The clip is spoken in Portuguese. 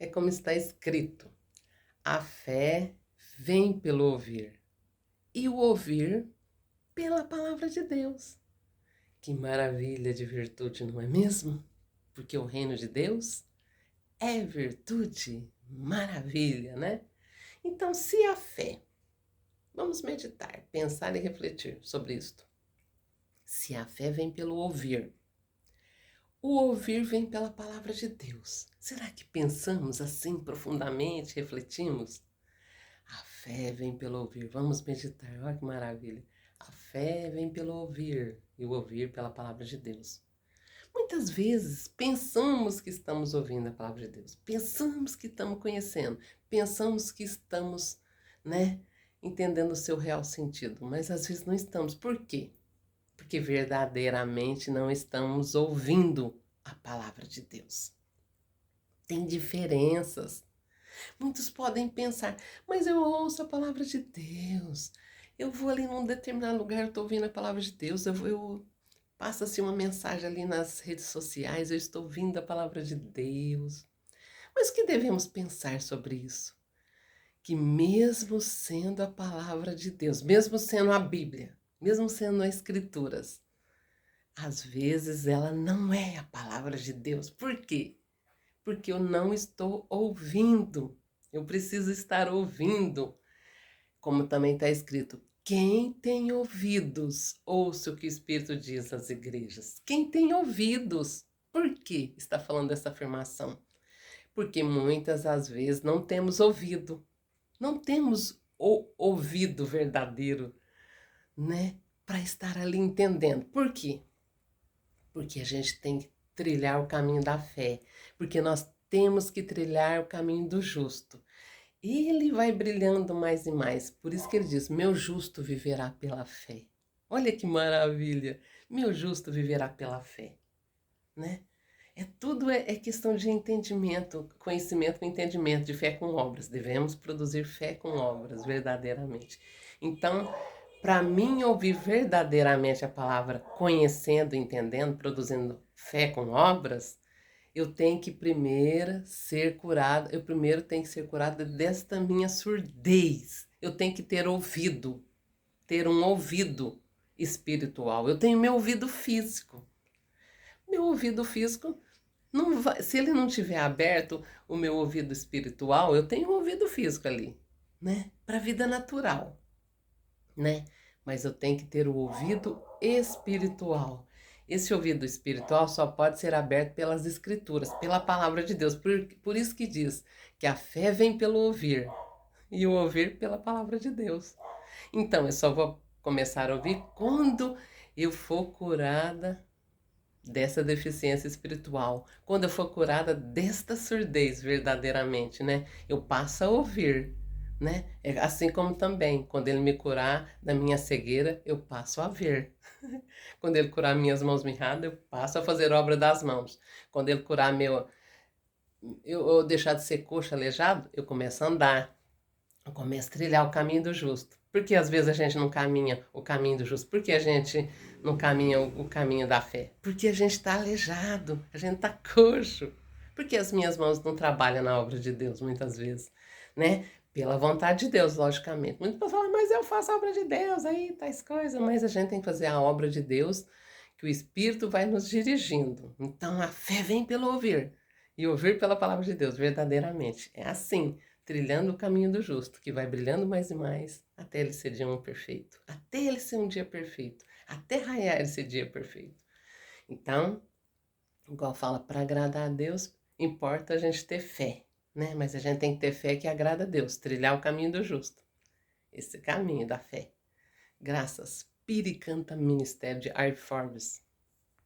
É como está escrito: a fé vem pelo ouvir, e o ouvir pela palavra de Deus. Que maravilha de virtude, não é mesmo? Porque o reino de Deus é virtude, maravilha, né? Então, se a fé, vamos meditar, pensar e refletir sobre isto. Se a fé vem pelo ouvir, o ouvir vem pela palavra de Deus. Será que pensamos assim profundamente, refletimos? A fé vem pelo ouvir. Vamos meditar. Olha que maravilha. A fé vem pelo ouvir e o ouvir pela palavra de Deus. Muitas vezes pensamos que estamos ouvindo a palavra de Deus. Pensamos que estamos conhecendo. Pensamos que estamos, entendendo o seu real sentido. Mas às vezes não estamos. Por quê? Porque verdadeiramente não estamos ouvindo a palavra de Deus. Tem diferenças. Muitos podem pensar, mas eu ouço a palavra de Deus. Eu vou ali num determinado lugar, eu estou ouvindo a palavra de Deus. Eu passa-se uma mensagem ali nas redes sociais, eu estou ouvindo a palavra de Deus. Mas o que devemos pensar sobre isso? Que mesmo sendo a palavra de Deus, mesmo sendo a Bíblia, mesmo sendo as Escrituras, às vezes ela não é a palavra de Deus. Por quê? Porque eu não estou ouvindo. Eu preciso estar ouvindo. Como também está escrito, quem tem ouvidos, ouça o que o Espírito diz às igrejas. Quem tem ouvidos? Por que está falando essa afirmação? Porque muitas às vezes não temos ouvido. Não temos o ouvido verdadeiro, para estar ali entendendo. Por quê? Porque a gente tem que trilhar o caminho da fé, porque nós temos que trilhar o caminho do justo. E ele vai brilhando mais e mais. Por isso que ele diz: meu justo viverá pela fé. Olha que maravilha! Meu justo viverá pela fé, né? Tudo é questão de entendimento, conhecimento com entendimento, de fé com obras. Devemos produzir fé com obras, verdadeiramente. Então, para mim ouvir verdadeiramente a palavra, conhecendo, entendendo, produzindo fé com obras, eu tenho que primeiro ser curada, eu primeiro tenho que ser curada desta minha surdez. Eu tenho que ter ouvido, ter um ouvido espiritual. Eu tenho meu ouvido físico. Meu ouvido físico não vai, se ele não tiver aberto, o meu ouvido espiritual, eu tenho um ouvido físico ali, para a vida natural, Mas eu tenho que ter o ouvido espiritual. Esse ouvido espiritual só pode ser aberto pelas escrituras, pela palavra de Deus. Por isso que diz que a fé vem pelo ouvir e o ouvir pela palavra de Deus. Então, eu só vou começar a ouvir quando eu for curada dessa deficiência espiritual, quando eu for curada desta surdez verdadeiramente, Eu passo a ouvir, É assim como também, quando ele me curar da minha cegueira, eu passo a ver. Quando ele curar minhas mãos mirradas, eu passo a fazer obra das mãos. Quando ele curar eu deixar de ser coxo, aleijado, eu começo a andar. Eu começo a trilhar o caminho do justo. Por que às vezes a gente não caminha o caminho do justo? Por que a gente não caminha o caminho da fé? Porque a gente está aleijado, a gente está coxo. Porque as minhas mãos não trabalham na obra de Deus muitas vezes, Pela vontade de Deus, logicamente. Muitas pessoas falam, mas eu faço a obra de Deus, aí tais coisas. Mas a gente tem que fazer a obra de Deus, que o Espírito vai nos dirigindo. Então a fé vem pelo ouvir, e ouvir pela palavra de Deus, verdadeiramente. É assim, trilhando o caminho do justo, que vai brilhando mais e mais, até ele ser dia perfeito. Até ele ser um dia perfeito. Até raiar esse dia perfeito. Então, igual fala, para agradar a Deus, importa a gente ter fé, Mas a gente tem que ter fé que agrada a Deus, trilhar o caminho do justo. Esse caminho da fé. Graças. Piricanta Ministério de Art Forbes.